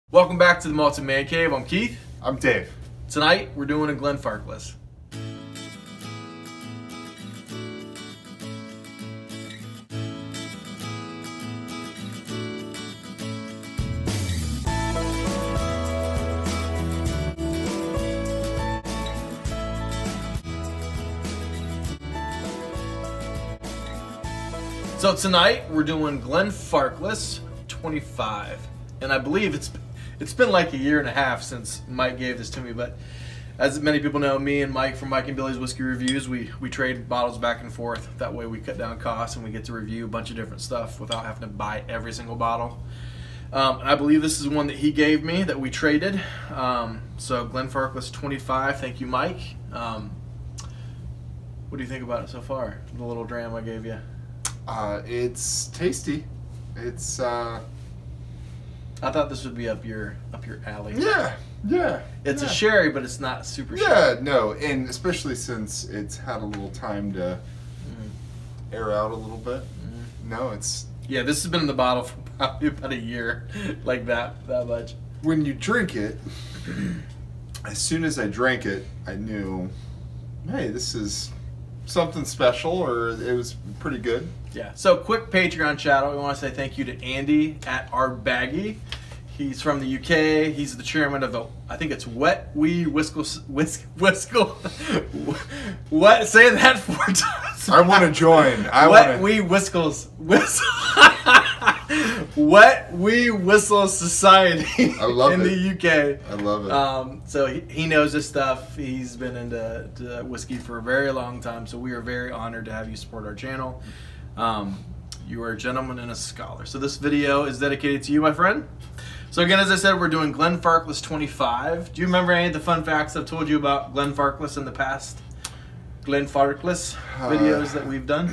Welcome back to the Malted Man Cave. I'm Keith. I'm Dave. Tonight we're doing a Glenfarclas. So tonight we're doing Glenfarclas 25, and I believe it's been like a year and a half since Mike gave this to me, but as many people know, me and Mike from Mike and Billy's Whiskey Reviews, we trade bottles back and forth. That way we cut down costs and we get to review a bunch of different stuff without having to buy every single bottle. I believe this is one that he gave me that we traded. So Glenfarclas 25, thank you, Mike. What do you think about it so far? The little dram I gave you. It's tasty. It's I thought this would be up your alley. Yeah. It's a sherry, but it's not super sherry. Yeah, no, and especially since it's had a little time to air out a little bit. No, it's... Yeah, this has been in the bottle for probably about a year, like that much. When you drink it, as soon as I drank it, I knew, hey, this is something special, or it was pretty good. Yeah, so quick Patreon shout out. We want to say thank you to Andy at Our Baggy. He's from the UK. He's the chairman of the, I think it's Wet Wee Whiskle. What? Say that 4 times. I want to join. Wet Wee Whistles. Wet Wee Whistle Society. I love in it. the UK. I love it. So he knows his stuff. He's been into whiskey for a very long time. So we are very honored to have you support our channel. You are a gentleman and a scholar. So this video is dedicated to you, my friend. So again, as I said, we're doing Glenfarclas 25. Do you remember any of the fun facts I've told you about Glenfarclas in the past? Glenfarclas videos that we've done?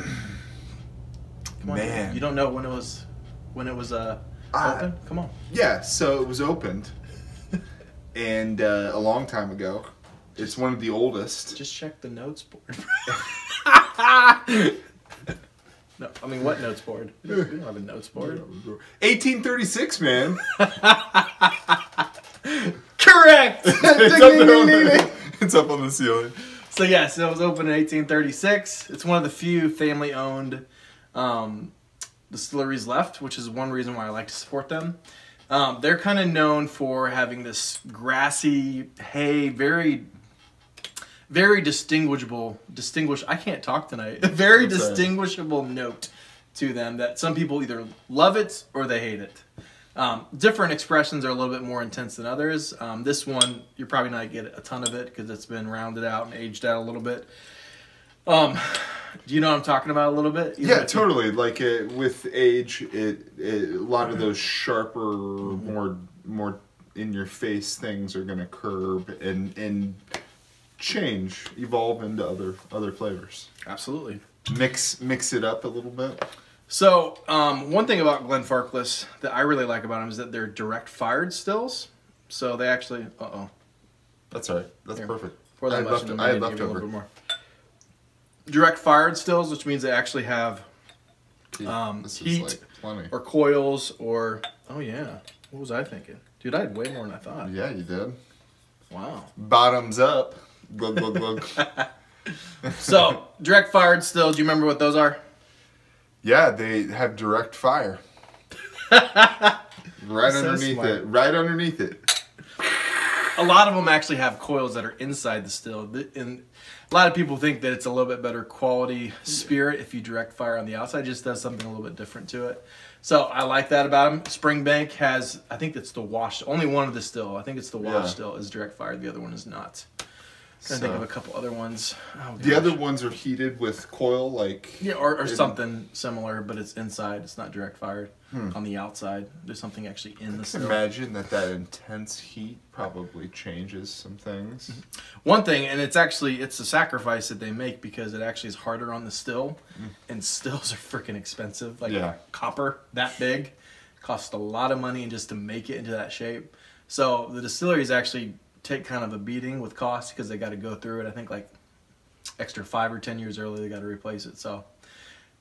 Come on, man. You don't know when it was open? Come on. Yeah, so it was opened, and a long time ago. It's one of the oldest. Just check the notes board. No, I mean, what notes board? We don't have a notes board. 1836, man. Correct! It's up on the ceiling. So yes, it was opened in 1836. It's one of the few family-owned distilleries left, which is one reason why I like to support them. They're kind of known for having this grassy, very distinguished, I can't talk tonight, very distinguishable note to them that some people either love it or they hate it. Different expressions are a little bit more intense than others. This one, you're probably not going to get a ton of it because it's been rounded out and aged out a little bit. Do you know what I'm talking about a little bit? Yeah, totally. Like with age, a lot of those sharper, more in-your-face things are going to curb and change, evolve into other flavors. Absolutely. Mix it up a little bit. So one thing about Glenfarclas that I really like about them is that they're direct fired stills. So they actually, That's all right. That's perfect. Pour that much in, I had a little leftover. bit more. Direct fired stills, which means they actually have heat like or coils or, oh yeah, what was I thinking? Dude, I had way more than I thought. Yeah, you did. Wow. Bottoms up. Glug, glug, glug. So, direct fired stills, do you remember what those are? Yeah, they have direct fire. Right underneath it. A lot of them actually have coils that are inside the still. And a lot of people think that it's a little bit better quality spirit if you direct fire on the outside. It just does something a little bit different to it. So I like that about them. Springbank has, I think it's the wash, only one of the still. I think it's the wash still is direct fired. The other one is not. I'm trying to think of a couple other ones. Oh, the other ones are heated with coil, like... Yeah, or something similar, but it's inside. It's not direct fired. On the outside, there's something actually in the still. Imagine that intense heat probably changes some things. One thing, and it's a sacrifice that they make because it actually is harder on the still, and stills are freaking expensive. Like copper, that big, costs a lot of money just to make it into that shape. So the distilleries actually take kind of a beating with cost because they got to go through it. I think like extra 5 or 10 years early they got to replace it. So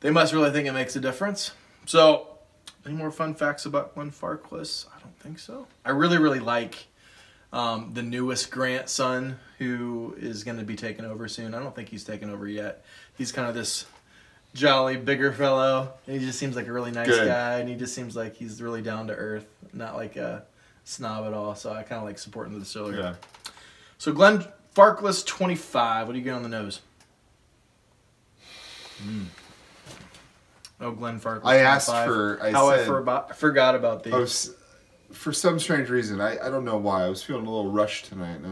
they must really think it makes a difference. So Any more fun facts about Glenfarclas? I don't think so. I really, really like the newest grandson who is going to be taking over soon. I don't think he's taken over yet. He's kind of this jolly, bigger fellow. And he just seems like a really nice guy, and he just seems like he's really down to earth, not like a snob at all. So I kind of like supporting the distillery. Yeah. So Glenfarclas 25. What do you get on the nose? Oh, Glenfarclas. I asked 25. for. I forgot about these. For some strange reason, I don't know why. I was feeling a little rushed tonight, and I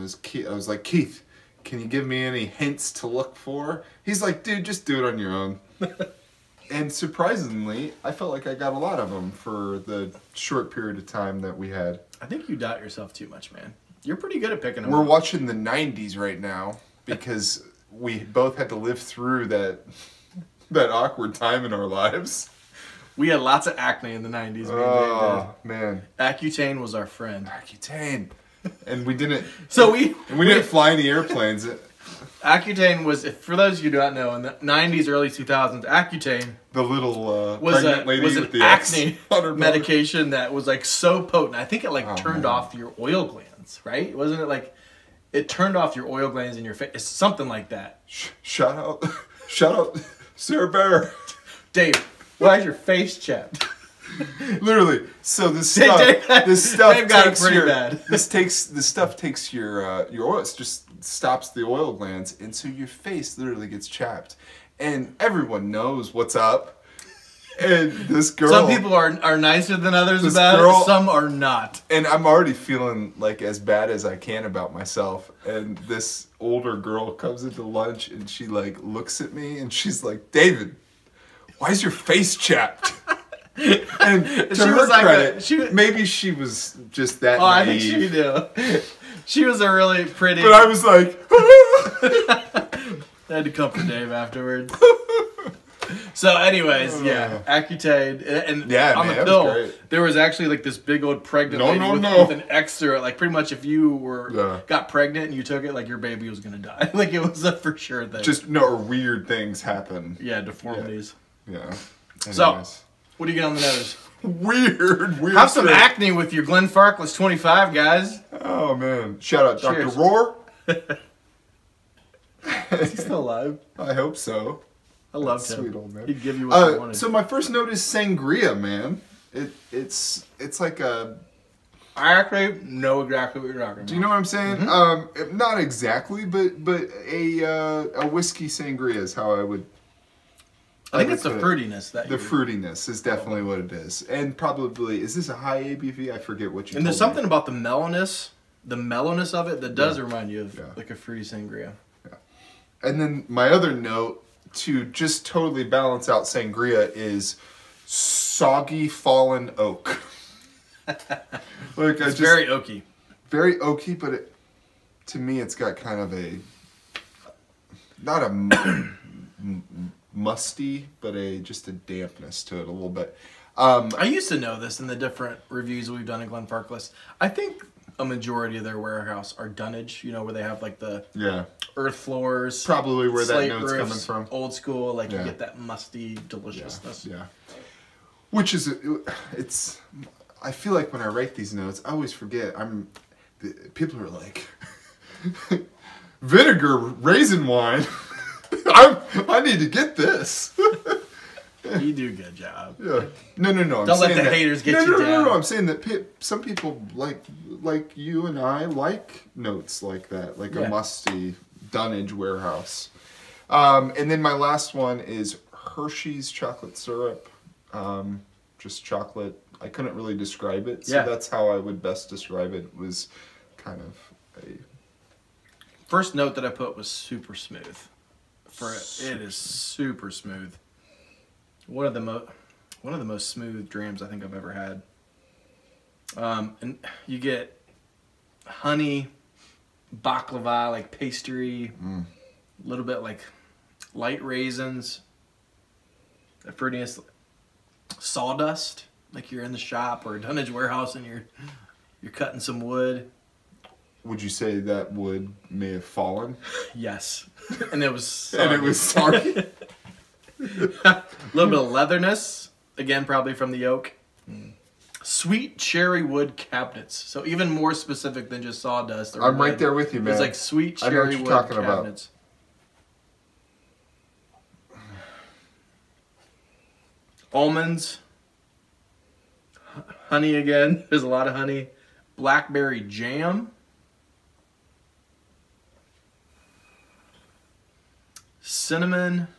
was like, Keith, can you give me any hints to look for? He's like, dude, just do it on your own. And surprisingly, I felt like I got a lot of them for the short period of time that we had. I think you doubt yourself too much, man. You're pretty good at picking them We're up. watching the 90s right now because we both had to live through that awkward time in our lives. We had lots of acne in the 90s. Oh, man. Accutane was our friend. Accutane. And we didn't... we didn't fly any airplanes. Accutane was, for those of you who do not know, in the 90s, early 2000s, Accutane the little was pregnant lady was with an the acne X medication that was like so potent. I think it turned off your oil glands, right? Wasn't it like it turned off your oil glands in your face? It's something like that. Shout out, Sarah Bear. Dave, why is your face chapped? Literally. So this Dave stuff takes your oil. It just stops the oil glands, and so your face literally gets chapped. And everyone knows what's up. And this girl... Some people are nicer than others about it. Some are not. And I'm already feeling like as bad as I can about myself. And this older girl comes into lunch and she like looks at me and she's like, David, why is your face chapped? And to her credit, maybe she was just that naive. I think she knew. She was a really pretty... But I was like... I had to comfort Dave afterwards. So anyways, Accutane. And on the pill, there was actually like this big old pregnant lady with an extra, like pretty much if you got pregnant and you took it, like your baby was going to die. Like it was a for sure thing. Just weird things happen. Yeah, deformities. Yeah. Anyways. So, what do you get on the nose? Weird. Have some acne with your Glenfarclas 25, guys. Oh, man. Shout out Dr. Rohr. Is he still alive? I hope so. I loved him. Sweet old man. He'd give you what you wanted. So my first note is sangria, man. It's like a... I actually know exactly what you're talking about. Do you know what I'm saying? Mm-hmm. Not exactly, but a whiskey sangria is how I would... I think it's the fruitiness that the fruitiness is definitely what it is, and probably is this a high ABV? I forget what you. And there's something about the mellowness of it that does remind you of like a fruity sangria. Yeah. And then my other note to just totally balance out sangria is soggy fallen oak. It's very oaky. Very oaky, but to me it's got kind of a not a musty, but just a dampness to it a little bit. I used to know this in the different reviews we've done at Glenfarclas. I think a majority of their warehouse are dunnage, where they have like the earth floors. Probably where that note's coming from. Old school, like you get that musty deliciousness. Yeah. Which is, I feel like when I write these notes, I always forget. People are like, vinegar raisin wine. I need to get this. You do a good job. Yeah. No. Don't let the haters get you down. No. I'm saying that some people like you and I like notes like that, like a musty dunnage warehouse. And then my last one is Hershey's chocolate syrup. Just chocolate. I couldn't really describe it, so that's how I would best describe it. Was kind of a first note that I put was super smooth. It is super smooth. One of the most smooth drams I think I've ever had. And you get honey, baklava, like pastry, a little bit like light raisins, the fruitiness, sawdust, like you're in the shop or a dunnage warehouse and you're cutting some wood. Would you say that wood may have fallen? Yes. And it was soggy. And it was soggy. A little bit of leatherness. Again, probably from the oak. Sweet cherry wood cabinets. So even more specific than just sawdust. Or I'm wood. right there with you, man. It's like sweet cherry I know what you're wood talking cabinets. Almonds. Honey again. There's a lot of honey. Blackberry jam. Cinnamon.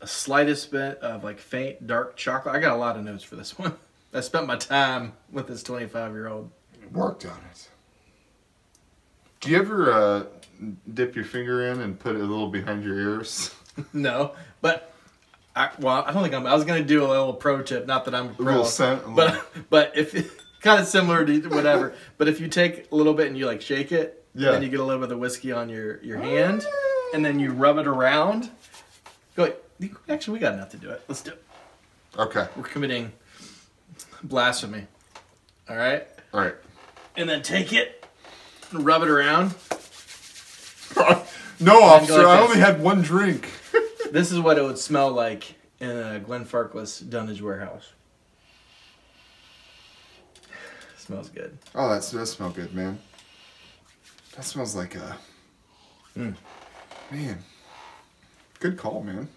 A slightest bit of like faint dark chocolate. I got a lot of notes for this one. I spent my time with this 25-year-old. Worked on it. Do you ever dip your finger in and put it a little behind your ears? No, but I don't think I was gonna do a little pro tip. Not that I'm a pro, little scent, but if kind of similar to whatever. But if you take a little bit and you like shake it, yeah, then you get a little bit of whiskey on your hand, and then you rub it around. Go. Actually, we got enough to do it. Let's do it. Okay. We're committing blasphemy. All right. All right. And then take it and rub it around. No, officer, I only had one drink. This is what it would smell like in a Glenfarclas Dunnage warehouse. Smells good. Oh, that does smell good, man. That smells like a... Man. Good call, man.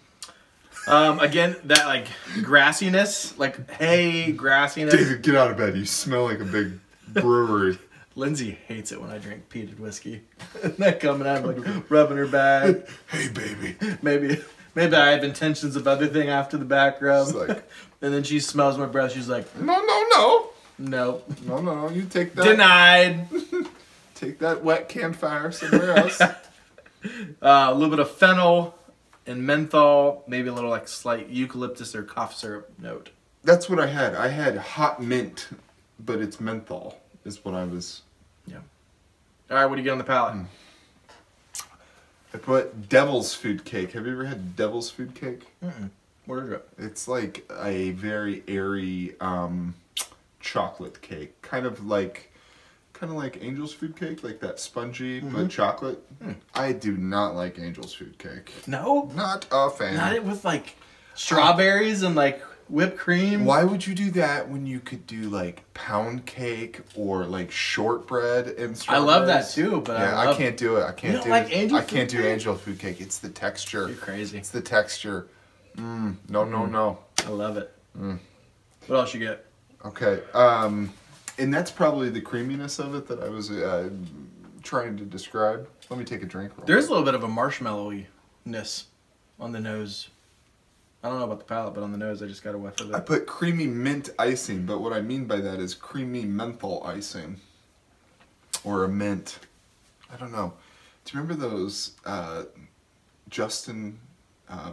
Again, that like grassiness, like hay grassiness. David, get out of bed. You smell like a big brewery. Lindsay hates it when I drink peated whiskey. That coming out like rubbing her back. Hey, baby. Maybe I have intentions of other thing after the back rub. Like, and then she smells my breath. She's like, no. No. No. You take that. Denied. Take that wet campfire somewhere else. A little bit of fennel and menthol, maybe a little like slight eucalyptus or cough syrup note. That's what I had. I had hot mint, but it's menthol is what I was... Yeah. All right, what do you get on the palate? I put devil's food cake. Have you ever had devil's food cake? Mm-mm. What is it? It's like a very airy chocolate cake. Kind of like Angel's food cake, like that spongy but chocolate. I do not like Angel's food cake. No? Not a fan. Not it with like strawberries and like whipped cream? Why would you do that when you could do like pound cake or like shortbread and strawberries? I love that too, but yeah, I can't do it. I can't do like Angel I can't food do cake? Angel food cake. It's the texture. You're crazy. It's the texture. No. I love it. What else you get? Okay. And that's probably the creaminess of it that I was trying to describe. Let me take a drink. There's a little bit of a marshmallowy-ness on the nose. I don't know about the palate, but on the nose, I just got a whiff of it. I put creamy mint icing, but what I mean by that is creamy menthol icing. Or a mint. I don't know. Do you remember those, Justin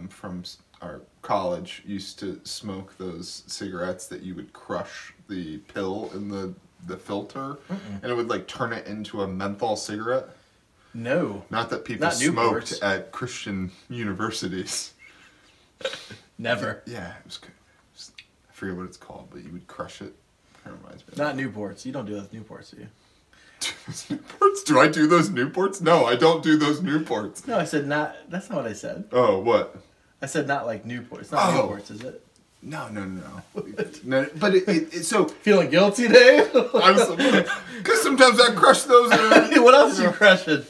from our college used to smoke those cigarettes that you would crush the pill in the filter, and it would like turn it into a menthol cigarette? No. Not that people smoked at Christian universities. Never. Yeah, it was. I forget what it's called, but you would crush it. That reminds me. Not Newports. You don't do those Newports, do you? Newports? Do I do those Newports? No, I don't do those Newports. No, I said not. That's not what I said. Oh, what? I said not like Newports. It's not Newports, is it? No. No, but it so... Feeling guilty, Dave? Because sometimes I crush those. What else are you crushing?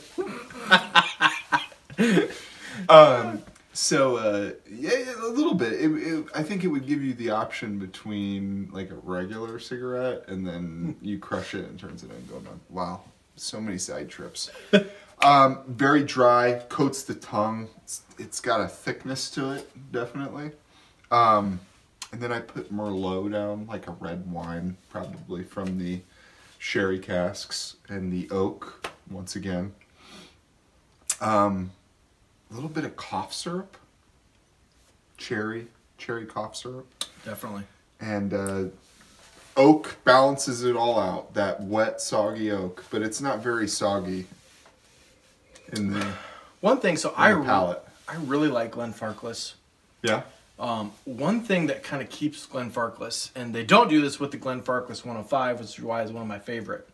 Yeah, a little bit. I think it would give you the option between like a regular cigarette and then you crush it and turns it into a month. Wow, so many side trips. Very dry, coats the tongue. It's got a thickness to it, definitely. And then I put Merlot down, like a red wine, probably from the sherry casks and the oak, once again. A little bit of cough syrup. Cherry cough syrup. Definitely. And oak balances it all out. That wet, soggy oak, but it's not very soggy in the one thing. So palate. I really like Glenfarclas. Yeah. One thing that kind of keeps Glenfarclas, and they don't do this with the Glenfarclas 105, which is why it's one of my favorite.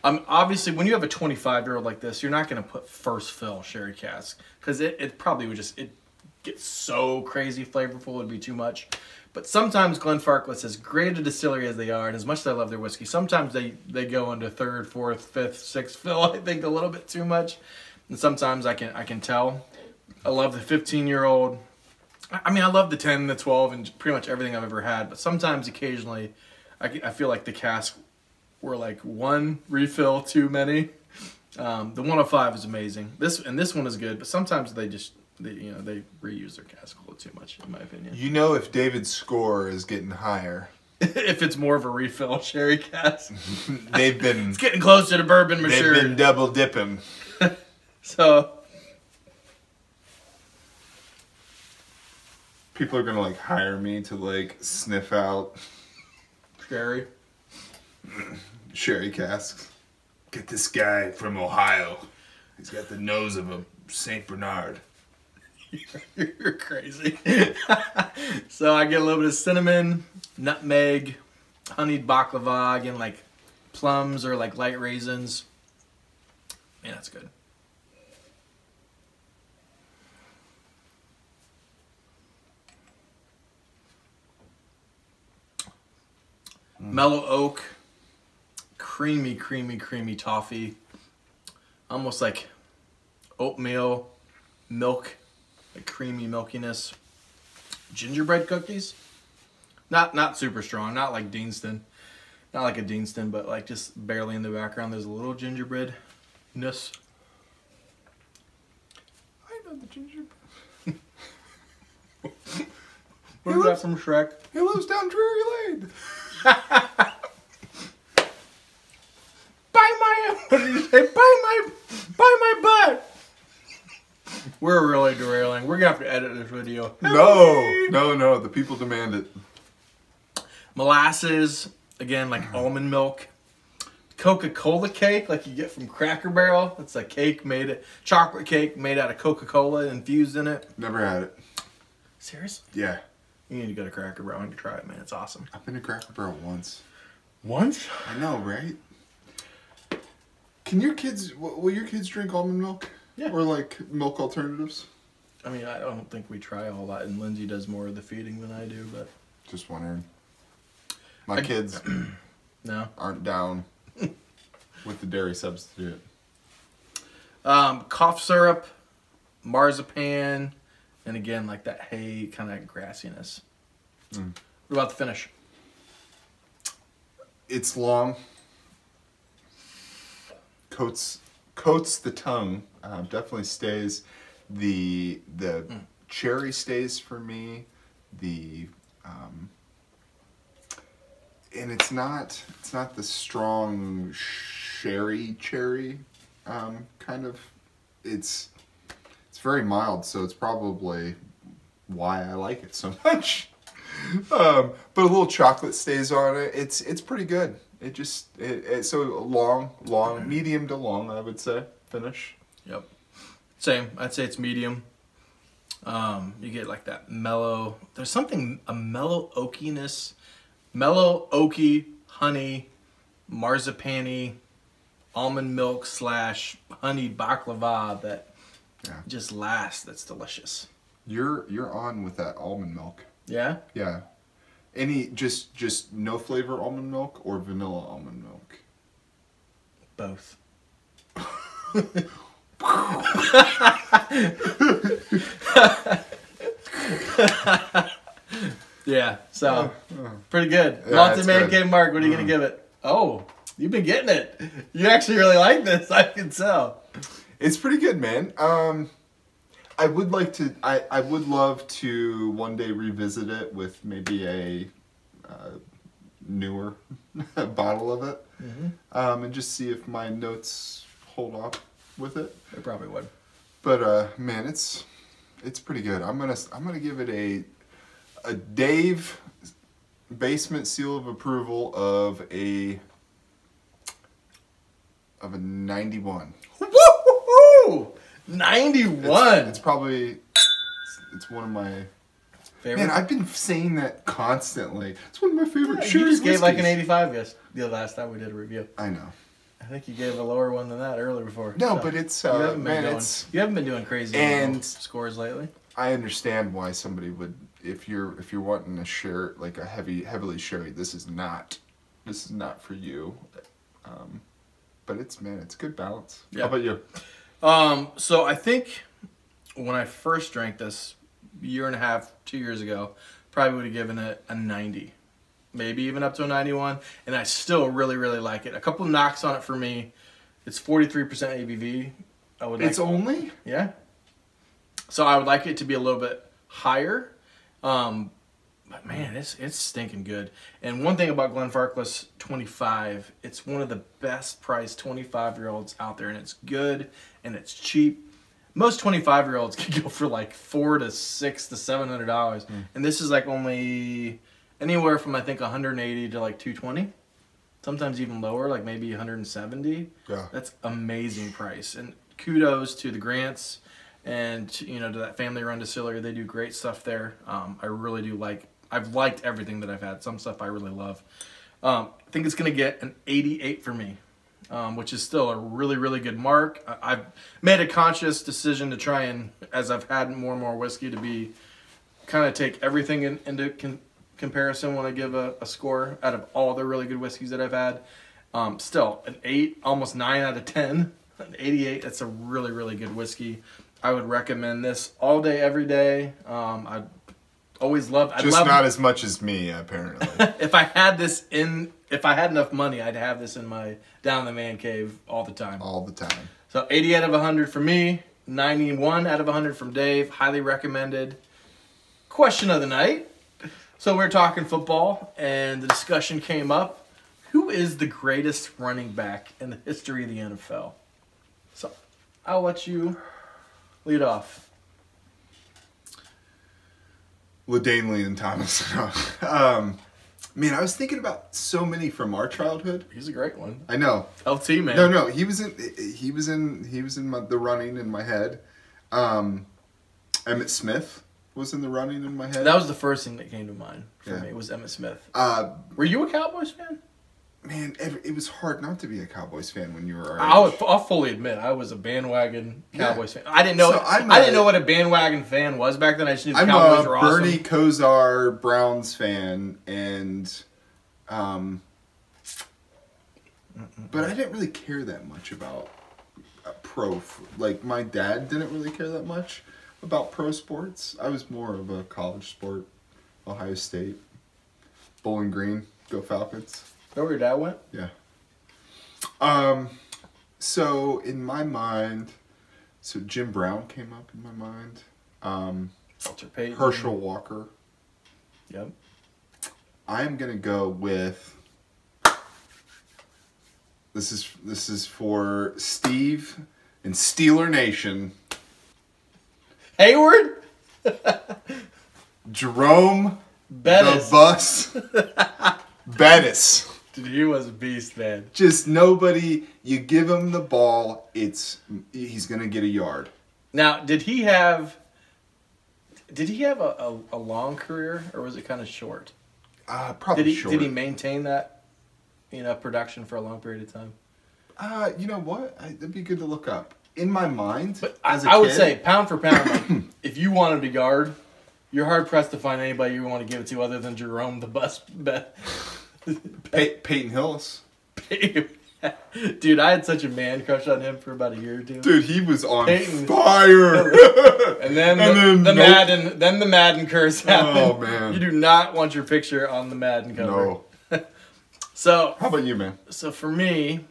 Obviously, when you have a 25-year-old like this, you're not going to put first fill sherry cask because it probably would it gets so crazy flavorful, it'd be too much. But sometimes Glenfarclas, as great a distillery as they are, and as much as I love their whiskey, sometimes they go into third, fourth, fifth, sixth fill, I think, a little bit too much. And sometimes I can tell. I love the 15-year-old. I mean, I love the 10, the 12, and pretty much everything I've ever had. But sometimes, occasionally, I feel like the casks were like one refill too many. The 105 is amazing. This one is good, but sometimes they reuse their cask a little too much, in my opinion. You know, if David's score is getting higher, if it's more of a refill sherry cask, it's getting closer to bourbon mature. They've been double dipping. So people are gonna like hire me to like sniff out sherry casks. Get this guy from Ohio. He's got the nose of a Saint Bernard. You're crazy. So I get a little bit of cinnamon, nutmeg, honeyed baklava, again like plums or like light raisins. Man, that's good. Mellow oak, creamy, creamy, creamy toffee. Almost like oatmeal, milk, like creamy milkiness. Gingerbread cookies. Not super strong, not like Deanston. Not like a Deanston, but like just barely in the background. There's a little gingerbread-ness. I know the gingerbread. What is that from Shrek? He lives down Drury Lane. What did you say? Buy my butt. We're really derailing. We're gonna have to edit this video. No. The people demand it. Molasses, again, like almond milk. Coca-Cola cake, like you get from Cracker Barrel. It's a cake chocolate cake made out of Coca-Cola infused in it. Never had it. Seriously? Yeah. You need to go to Cracker Barrel and try it, man. It's awesome. I've been to Cracker Barrel once. Once? I know, right? Will your kids drink almond milk? Yeah. Or like milk alternatives? I mean, I don't think we try a whole lot, and Lindsay does more of the feeding than I do, but... Just wondering. My kids no aren't down with the dairy substitute. Cough syrup, marzipan, and again, like that hay kind of grassiness. What about the finish? It's long. Coats the tongue. Definitely stays. The cherry stays for me. And it's not the strong cherry kind of. It's very mild, so it's probably why I like it so much. But a little chocolate stays on it. It's pretty good. It's so long, medium to long, I would say, finish. Yep. Same. I'd say it's medium. You get like that mellow. There's a mellow oakiness, mellow oaky honey, marzipan-y, almond milk / honeyed baklava that just lasts. That's delicious. You're on with that almond milk. Yeah. Yeah. Any just no flavor almond milk or vanilla almond milk? Both. Yeah, so pretty good. Malted Man Cave Mark, what are you gonna give it? Oh, you've been getting it. You actually really like this, I can tell. It's pretty good, man. I would love to one day revisit it with maybe a newer bottle of it, and just see if my notes hold up with it. They probably would. But man, it's pretty good. I'm gonna give it a Dave basement seal of approval of a 91. Woo-hoo-hoo! 91. It's probably one of my favorite. Man, I've been saying that constantly. It's one of my favorite. You just gave like an 85 the last time we did a review. I know. I think you gave a lower one than that earlier before. No, so but it's you haven't been doing crazy scores lately. I understand why somebody would if you're wanting a share like a heavily sherry, this is not for you. But it's a good balance. Yeah. How about you? So I think when I first drank this a year and a half, 2 years ago, probably would have given it a 90, maybe even up to a 91, and I still really, really like it. A couple knocks on it for me. It's 43% ABV. It's only? Yeah. So I would like it to be a little bit higher. But man, it's stinking good. And one thing about Glenfarclas 25, it's one of the best priced 25-year-olds out there, and it's good and it's cheap. Most 25-year-olds can go for like $400 to $600 to $700, and this is like only anywhere from I think 180 to like 220, sometimes even lower, like maybe 170. Yeah, that's amazing price. And kudos to the Grants and to that family-run distillery. They do great stuff there. I really do like. I've liked everything that I've had. Some stuff I really love. I think it's going to get an 88 for me, which is still a really, really good mark. I've made a conscious decision to try and, as I've had more and more whiskey, to kind of take everything into comparison when I give a score out of all the really good whiskeys that I've had. Still, an 8, almost 9 out of 10. An 88, that's a really, really good whiskey. I would recommend this all day, every day. I'd not as much as me, apparently. If I had enough money, I'd have this in my down in the man cave all the time. All the time. So 80 out of 100 for me, 91 out of 100 from Dave. Highly recommended. Question of the night. So we're talking football, and the discussion came up. Who is the greatest running back in the history of the NFL? So I'll let you lead off. LaDainian and Thomas. Man, I was thinking about so many from our childhood. He's a great one. I know. LT, man. No, he was in the running in my head. Emmitt Smith was in the running in my head. That was the first thing that came to mind for me. Was Emmitt Smith. Were you a Cowboys fan? Man, it was hard not to be a Cowboys fan when you were our age. I'll fully admit I was a bandwagon Cowboys fan. I didn't know. I didn't know what a bandwagon fan was back then. I just knew the Cowboys were awesome. I'm a Bernie Kosar Browns fan, and but I didn't really care that much about pro. Like my dad didn't really care that much about pro sports. I was more of a college sport. Ohio State, Bowling Green, go Falcons. Know where your dad went? Yeah. So in my mind, Jim Brown came up in my mind. Walter Payton. Herschel Walker. Yep. I am gonna go with. This is for Steve and Steeler Nation. Hayward. Jerome Bettis. The Bus Bettis. Dude, he was a beast, man. Just nobody. You give him the ball, he's gonna get a yard. Now, did he have a long career, or was it kind of short? Probably short. Did he maintain that, production for a long period of time? You know what? That'd be good to look up. In my mind, but as a I would kid, say pound for pound, like, if you wanted to guard, you're hard pressed to find anybody you want to give it to other than Jerome the Bus. Peyton Hillis. Dude, I had such a man crush on him for about a year or two. Dude, he was on fire. and then the Madden curse happened. Oh man, you do not want your picture on the Madden cover. No. So how about you, man? So for me,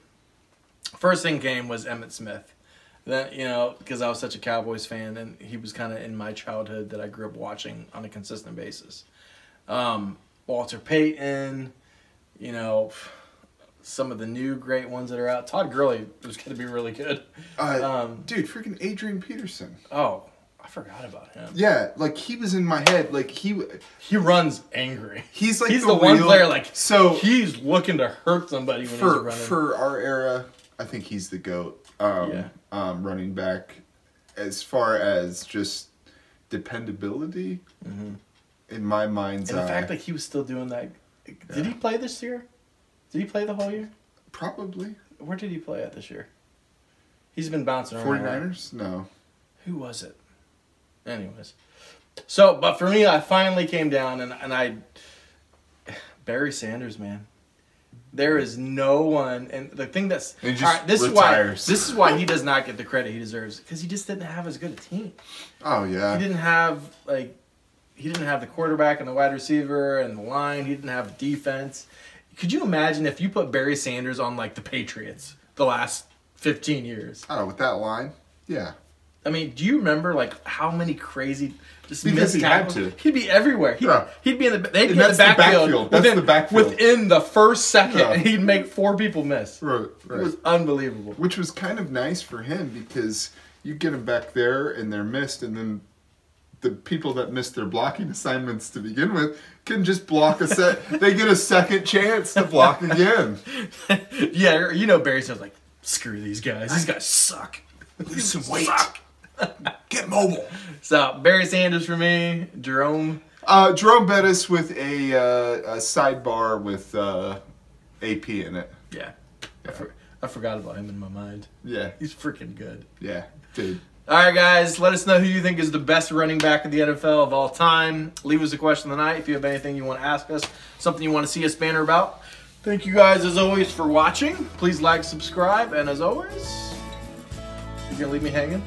first thing came was Emmitt Smith. Then because I was such a Cowboys fan, and he was kind of in my childhood that I grew up watching on a consistent basis. Walter Payton. Some of the new great ones that are out. Todd Gurley was going to be really good. Dude, freaking Adrian Peterson. Oh, I forgot about him. Yeah, like he was in my head. Like he runs angry. He's like the one player. Like so he's looking to hurt somebody when he's running. For our era, I think he's the GOAT. Running back, as far as just dependability. Mm-hmm. In my mind's eye. And the fact that he was still doing that. Did he play this year? Did he play the whole year? Probably. Where did he play at this year? He's been bouncing around. 49ers? No. Who was it? Anyways. So, but for me, I finally came down and Barry Sanders, man. There is no one, and the thing that's He just all right, retires. this is why he does not get the credit he deserves, because he just didn't have as good a team. Oh yeah. He didn't have the quarterback and the wide receiver and the line. He didn't have defense. Could you imagine if you put Barry Sanders on like the Patriots the last 15 years? Oh, with that line, yeah. I mean, do you remember like how many crazy just Because missed he had tackles? to. He'd be everywhere. He'd be in the they'd be in the that's the backfield. That's the backfield. Within the first second, Yeah. and he'd make 4 people miss. Right. It was unbelievable. Which was kind of nice for him because you get them back there and they're missed, and then the people that missed their blocking assignments to begin with can just block a set. They get a second chance to block again. Yeah, you know Barry Sanders like, screw these guys. These guys suck. Lose some weight. Suck. Get mobile. So Barry Sanders for me. Jerome. Jerome Bettis with a sidebar with AP in it. Yeah. I forgot about him in my mind. Yeah. He's freaking good. Yeah, dude. All right, guys. Let us know who you think is the best running back of the NFL of all time. Leave us a question of the night if you have anything you want to ask us, something you want to see us banter about. Thank you guys, as always, for watching. Please like, subscribe, and as always, you're going to leave me hanging?